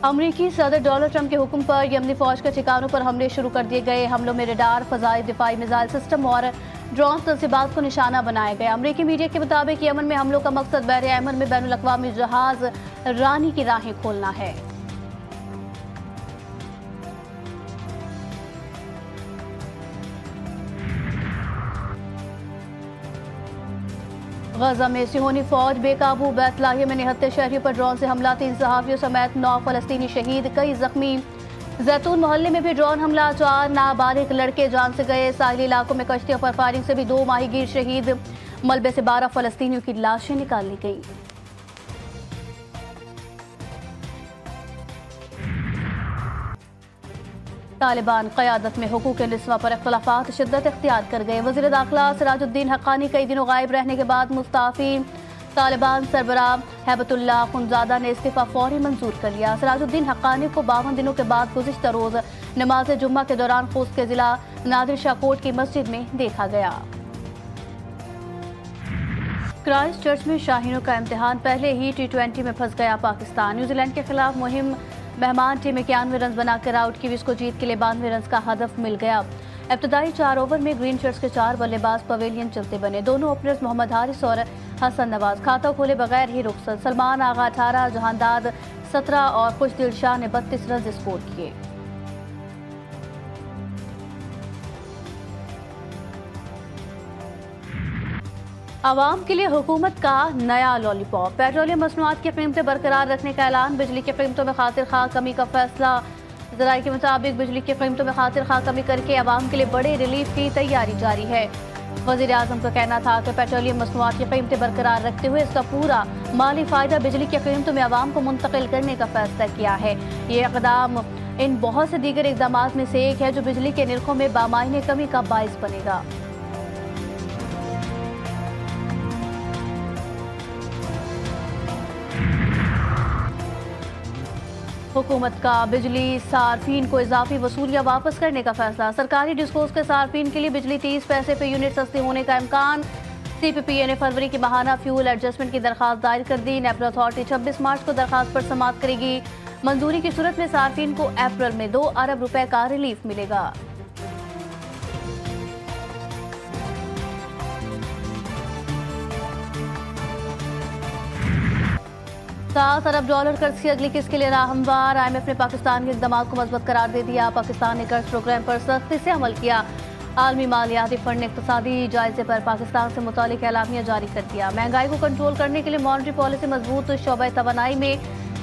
अमरीकी सदर Donald Trump के हुक्म पर यमनी फौज के ठिकानों पर हमले शुरू कर दिए गए। हमलों में रडार, फजाई दिफाई मिसाइल सिस्टम और ड्रोन तंसीबात को निशाना बनाया गया। अमरीकी मीडिया के मुताबिक यमन में हमलों का मकसद बहर अहमर में बैनुल अक़वामी जहाज रानी की राहें खोलना है। गजा में सिहोनी फौज बेकाबू, बैतलाहिया में निहत्ते शहरियों पर ड्रोन से हमला, 3 सहाफियों समेत 9 फलस्तीनी शहीद, कई जख्मी। जैतून मोहल्ले में भी ड्रोन हमला, 4 नाबालिग लड़के जान से गए। साहिली इलाकों में कश्तियों पर फायरिंग से भी 2 माहीगीर शहीद। मलबे से 12 फलस्तीनियों की लाशें निकाल ली गई। तालिबान क़यादत में हुकूक निस्वा पर इख्तलाफात शिद्दत इख्तियार कर गए। वज़ीर दाखिला सिराजुद्दीन हक्कानी कई दिनों गायब रहने के बाद मुस्ताफ़ी। तालिबान सरबराह हैबतुल्लाह खुनज़ादा ने इस्तीफ़ा फौरी मंजूर कर लिया। सिराजुद्दीन हक्कानी को 52 दिनों के बाद गुज़िश्ता रोज़ नमाज जुम्मा के दौरान खुस्त के ज़िला नादिर शाह कोट की मस्जिद में देखा गया। क्राइस्ट चर्च में शाहीनों का इम्तिहान, पहले ही T20 में फंस गया पाकिस्तान। न्यूजीलैंड के खिलाफ मुहिम मेहमान टीम 91 रन बनाकर आउट की, इसको जीत के लिए 92 रन का हदफ मिल गया। इब्तदाई 4 ओवर में ग्रीन शर्ट्स के 4 बल्लेबाज पवेलियन चलते बने। दोनों ओपनर्स मोहम्मद हारिस और हसन नवाज खाता खोले बगैर ही रुखसत। सलमान आगा 18, जहानदाद 17 और खुशदिल शाह ने 32 रन स्कोर किए। आवाम के लिए हुकूमत का नया लॉलीपॉप, पेट्रोलियम मसनूआत की कीमतें बरकरार रखने का ऐलान। बिजली की कीमतों में खातिर खा कमी का फैसला। ज़राए के मुताबिक बिजली की कीमतों में खातिर खा कमी करके आवाम के लिए बड़े रिलीफ की तैयारी जारी है। वज़ीर आज़म का कहना था कि पेट्रोलियम मसनूआत की कीमतें बरकरार रखते हुए इसका पूरा माली फ़ायदा बिजली की कीमतों में आवाम को मुंतकिल करने का फैसला किया है। ये इक़दाम इन बहुत से दीगर इक़दाम में से एक है जो बिजली के निर्खों में बामायने कमी का बाइस बनेगा। हुकूमत का बिजली सार्फिन को इजाफी वसूलियाँ वापस करने का फैसला। सरकारी डिस्कोस के सार्फिन के लिए बिजली 30 पैसे पे यूनिट सस्ती होने का इम्कान। CPPA ने फरवरी की माहाना फ्यूल एडजस्टमेंट की दरखास्त दायर कर दी। नेपरा अथॉरिटी 26 मार्च को दरखास्त पर समाअत करेगी। मंजूरी की सूरत में सार्फिन को अप्रैल में 2 अरब रुपए का रिलीफ मिलेगा। 7 अरब डॉलर कर्ज की अगली किस्त के लिए राहमवार। IMF ने पाकिस्तान के इक़दाम को मजबूत करार दे दिया। पाकिस्तान ने कर्ज प्रोग्राम पर सख्ती से अमल किया। आलमी मालियाती फंड ने इक़्तिसादी जायजे पर पाकिस्तान से मुतालिक एलामिया जारी कर दिया। महंगाई को कंट्रोल करने के लिए मॉनेटरी पॉलिसी मजबूत। शोबा तवानाई में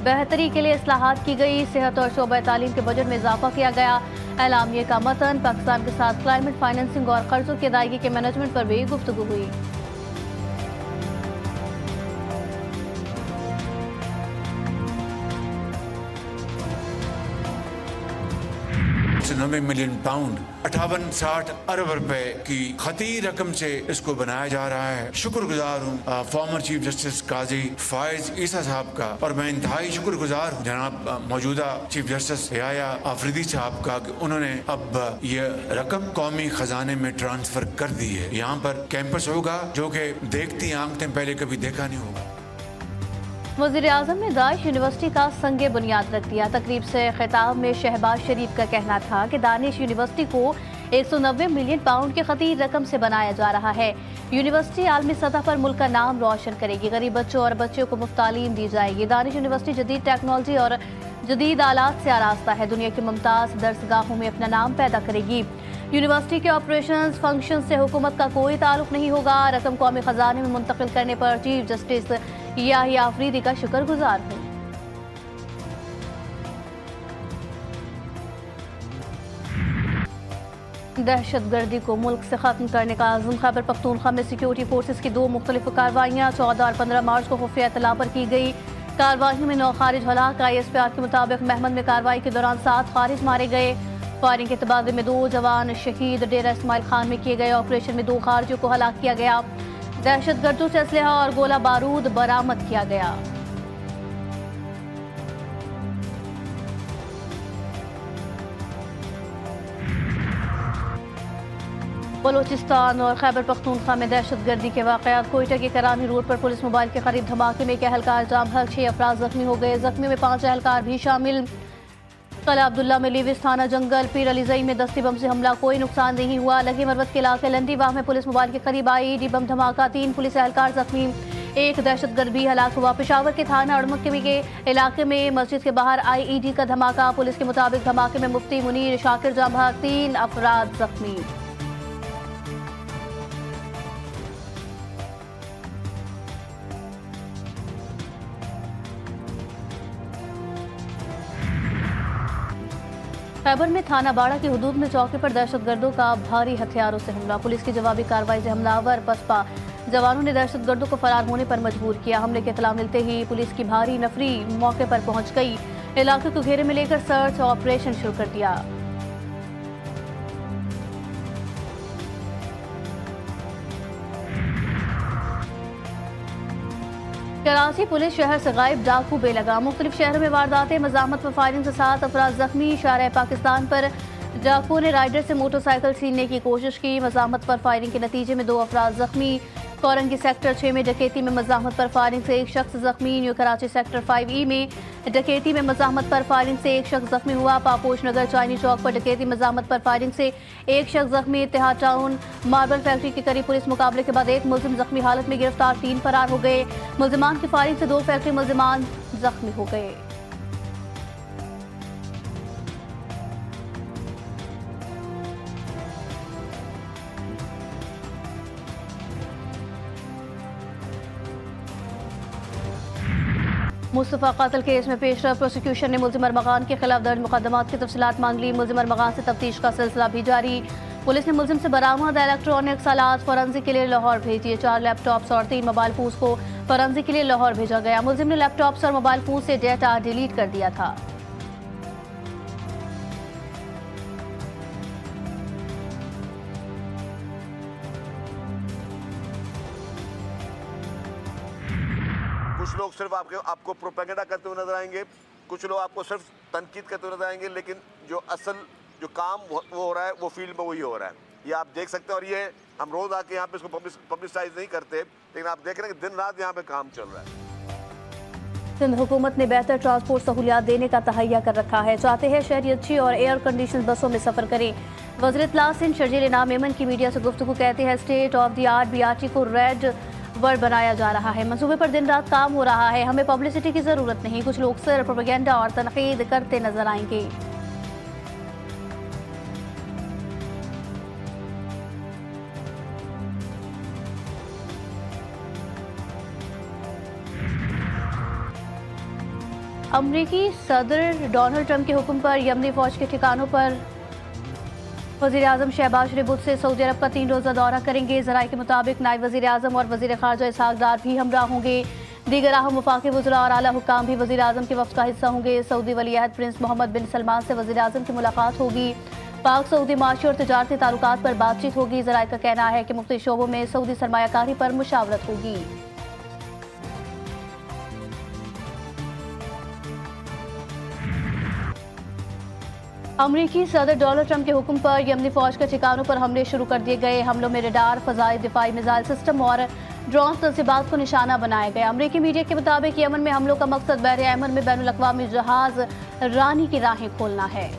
बेहतरी के लिए इस्लाहात की गई। सेहत और शोबा तालीम के बजट में इजाफा किया गया। एलामिया का मतन पाकिस्तान के साथ क्लाइमेट फाइनेंसिंग और कर्जों की अदायगी के मैनेजमेंट पर भी गुफ्तगू हुई। 90 मिलियन पाउंड 58-60 अरब रुपए की खती रकम से इसको बनाया जा रहा है। शुक्रगुजार हूँ फॉर्मर चीफ जस्टिस काजी फायज ईसा साहब का, और मैं इंतहाई शुक्रगुजार हूँ जनाब मौजूदा चीफ जस्टिस याया आफरीदी साहब का कि उन्होंने अब ये रकम कौमी खजाने में ट्रांसफर कर दी है। यहाँ पर कैंपस होगा जो कि देखती आंखें पहले कभी देखा नहीं होगा। वज़ीर आज़म ने दानिश यूनिवर्सिटी का संगे बुनियाद रख दिया। तकरीब से खिताब में शहबाज शरीफ का कहना था कि दानिश यूनिवर्सिटी को 190 मिलियन पाउंड की खती रकम से बनाया जा रहा है। यूनिवर्सिटी आलमी सतह पर मुल्क का नाम रोशन करेगी। गरीब बच्चों और बच्चों को मुफ्त तालीम दी जाएगी। दानिश यूनिवर्सिटी जदीद टेक्नोलॉजी और जदीद आलात से आरास्ता है। दुनिया की मुमताज़ दर्सगाहों में अपना नाम पैदा करेगी। यूनिवर्सिटी के ऑपरेशंस फंक्शन से हुकूमत का कोई ताल्लुक नहीं होगा। रकम कौमी खजाने में मुंतकिल करने पर चीफ जस्टिस याहिया आफरीदी का शुक्रगुजार हूँ। दहशतगर्दी को मुल्क से खत्म करने का आज़म। खैबर पख्तूनख्वा में सिक्योरिटी फोर्सेस की 2 मुख्तलिफ कार्रवाइयाँ 14 और 15 मार्च को खुफिया इत्तला पर की गई। कार्रवाई में 9 खारिज हलाक। ISPR के मुताबिक महमद में कार्रवाई के दौरान 7 खारिज मारे गए। फायरिंग के तबादले में 2 जवान शहीद। डेरा इस्माइल खान में किए गए ऑपरेशन में 2 खारिजों को हलाक किया गया। दहशतगर्दों से असलहा और गोला बारूद बरामद किया गया। बलूचिस्तान और खैबर पख्तूनख्वा में दहशतगर्दी के वाक़यात। कोयटा के करानी रोड पर पुलिस मोबाइल के करीब धमाके में एक अहलकार जाम हक, 6 अफराद जख्मी हो गए। जख्मी में 5 अहलकार भी शामिल। कला अब्दुल्ला में लीविस थाना जंगल पीर अलीजई में दस्ती बम से हमला, कोई नुकसान नहीं हुआ। लगी मरवत के इलाके लंडीवाह में पुलिस मोबाइल के करीब आईईडी बम धमाका, 3 पुलिस एहलकार जख्मी, 1 दहशतगर्द भी हलाक हुआ। पेशावर के थाना अड़मक्के के इलाके में मस्जिद के बाहर आईईडी का धमाका। पुलिस के मुताबिक धमाके में मुफ्ती मुनीर शाकिर जाम हक, 3 अफराद जख्मी। खैबर में थाना बाड़ा की हुदूद में चौकी पर दहशतगर्दों का भारी हथियारों से हमला। पुलिस की जवाबी कार्रवाई से हमलावर बसपा जवानों ने दहशतगर्दों को फरार होने पर मजबूर किया। हमले की इत्तला मिलते ही पुलिस की भारी नफरी मौके पर पहुंच गई। इलाके को घेरे में लेकर सर्च ऑपरेशन शुरू कर दिया। कराची पुलिस शहर से गायब डाकू बेलगा। मुख्तलिफ शहरों में वारदातें, मज़ाहमत व फायरिंग से 7 अफराद जख्मी। शाह पाकिस्तान पर डाकू ने राइडर से मोटरसाइकिल छीनने की कोशिश की। मज़ाहमत पर फायरिंग के नतीजे में 2 अफराद जख्मी। कोरंगी सेक्टर 6 में डकैती में मज़ाहमत पर फायरिंग से 1 शख्स जख्मी। न्यू कराची सेक्टर 5E में डकैती में मज़ाहमत पर फायरिंग से 1 शख्स जख्मी हुआ। पापोश नगर चाइनी चौक पर डकैती मज़ाहमत पर फायरिंग से 1 शख्स जख्मी। इत्तेहाद टाउन मार्बल फैक्ट्री के करीब पुलिस मुकाबले के बाद 1 मुलजिम जख्मी हालत में गिरफ्तार, 3 फरार हो गए। मुलजिमान की फायरिंग से 2 फैक्ट्री मुलजिमान जख्मी हो गए। मुस्तफ़ा कत्ल केस में पेशरफ। प्रोसिक्यूशन ने मुल्जिम अरमगान के खिलाफ दर्ज मुकदमात की तफसीलात मांग ली। मुल्जिम अरमगान से तफ्तीश का सिलसिला भी जारी। पुलिस ने मुल्जिम से बरामद इलेक्ट्रॉनिक्स आलात फॉरेंसिक के लिए लाहौर भेज दिए। 4 लैपटॉप्स और 3 मोबाइल फोन्स को फॉरेंसिक के लिए लाहौर भेजा गया। मुल्जिम ने लैपटॉप्स और मोबाइल फोन से डेटा डिलीट कर दिया था। कुछ लोग सिर्फ आपको प्रोपेगेंडा करते हुए नजर आएंगे, कुछ लोग आपको सिर्फ तनकीद करते हुए नजर आएंगे, लेकिन जो असल जो काम वो हो रहा है वो फील्ड में वही हो रहा है। ये आप देख सकते हैं और ये हम रोज आके यहाँ पे इसको पब्लिसाइज नहीं करते, लेकिन आप देख रहे हैं कि दिन रात यहाँ पे काम चल रहा है। सिंध हुकूमत ने बेहतर ट्रांसपोर्ट सहूलियात देने का तहैया कर रखा है। चाहते हैं शहरी अच्छी और एयर कंडीशन बसों में सफर करें। वज़ीर इत्तला सिंध शर्जील इनाम मेमन की मीडिया से गुफ्तगू कहते हैं state of the art BRT को रेड वर्ड बनाया जा रहा है। मंसूबे पर दिन रात काम हो रहा है। हमें पब्लिसिटी की जरूरत नहीं। कुछ लोग सिर्फ प्रोपेगेंडा और तनकीद करते नजर आएंगे। अमरीकी सदर डोनाल्ड ट्रंप के हुक्म पर यमनी फौज के ठिकानों पर वज़ीर आज़म शहबाज शरीफ बुध से सऊदी अरब का 3 रोज़ा दौरा करेंगे। ज़राए के मुताबिक नायब वज़ीर आज़म और वज़ीर ख़ारजा इसहाक़ डार भी हमरा होंगे। दीगर अहम वफ़ाक़ी वज़रा और आला हुक्काम भी वज़ीर आज़म के वफ़द का हिस्सा होंगे। सऊदी वलीअहद प्रिंस मोहम्मद बिन सलमान से वज़ीर आज़म की मुलाकात होगी। पाक सऊदी माशी और तिजारती ताल्लुकात पर बातचीत होगी। ज़राए का कहना है कि मुख्तलिफ शोबों में सऊदी सरमायाकारी पर मुशावरत होगी। अमरीकी सदर डोनाल्ड ट्रंप के हुक्म पर यमनी फौज के ठिकानों पर हमले शुरू कर दिए गए। हमलों में रडार, फ़ज़ाई दिफाई मिसाइल सिस्टम और ड्रोन तंसीबात को निशाना बनाया गया। अमरीकी मीडिया के मुताबिक यमन में हमलों का मकसद बहर यमन में बैनुल अक़वामी जहाज रानी की राहें खोलना है।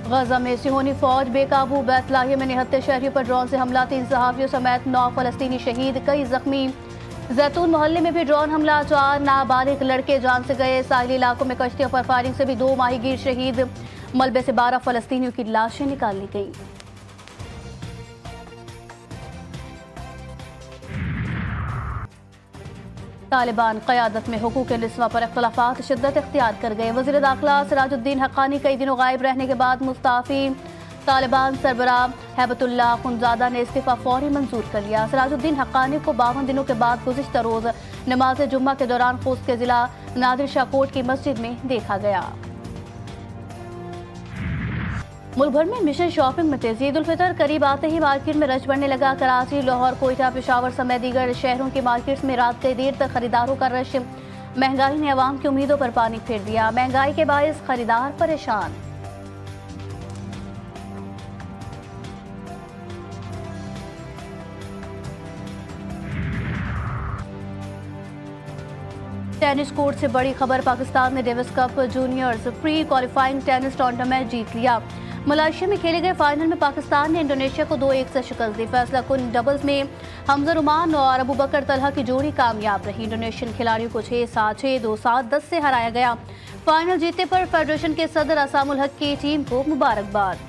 गजा में सिहोनी फौज बेकाबू। बैतलाहिया में निहत्ते शहरियों पर ड्रोन से हमला, 3 सहाफ़ियों समेत 9 फ़लस्तीनी शहीद, कई जख्मी। जैतून मोहल्ले में भी ड्रोन हमला, 4 नाबालिग लड़के जान से गए। साहिली इलाकों में कश्तियों पर फायरिंग से भी 2 माहीगीर शहीद। मलबे से 12 फ़लस्तीनियों की लाशें निकाल ली गई। तालिबान क़यादत में हुकूक़ निस्वा पर इख्तिलाफ़ात शिद्दत इख्तियार कर गए। वज़ीर दाखिला सिराजुद्दीन हक्कानी कई दिनों गायब रहने के बाद मुस्ताफ़ी। तालिबान सरबराह हैबतुल्लाह खुनज़ादा ने इस्तीफ़ा फौरी मंजूर कर लिया। सिराजुद्दीन हक्कानी को 52 दिनों के बाद गुज़िश्ता रोज़ नमाज जुम्मा के दौरान खुस्त के ज़िला नादिर शाह कोट की मस्जिद में देखा गया। मुल्क भर में मिशन शॉपिंग में तेजी। ईद उल फितर करीब आते ही मार्केट में रश बढ़ने लगा। कराची, लाहौर, कोयटा, पेशावर समेत दीगर शहरों की मार्केट्स में रात कई देर तक खरीदारों का रश महंगाई ने अवाम की उम्मीदों पर पानी फेर दिया। महंगाई के बायस खरीदार परेशान। टेनिस कोर्ट से बड़ी खबर, पाकिस्तान ने Davis Cup juniors pre qualifying tennis tournament जीत लिया। मलेशिया में खेले गए फाइनल में पाकिस्तान ने इंडोनेशिया को 2-1 से शिकस्त दी। फैसला कुन डबल्स में हमजा रुमान और अबू बकर तलहा की जोड़ी कामयाब रही। इंडोनेशियन खिलाड़ियों को 6-7, 6-2, 7-10 से हराया गया। फाइनल जीतने पर फेडरेशन के सदर असामुल हक की टीम को मुबारकबाद।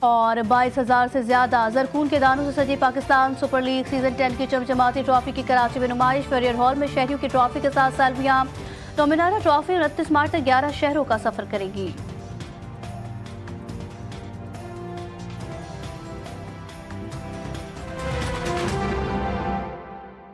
और 22,000 से ज्यादा जरकून के दानों से सजी पाकिस्तान सुपर लीग सीजन 10 की चमचमाती ट्रॉफी की कराची में नुमाइश। फेरियर हॉल में शहरियों की ट्रॉफी के साथ सालविया। डोमिनारा ट्रॉफी 29 मार्च तक 11 शहरों का सफर करेगी।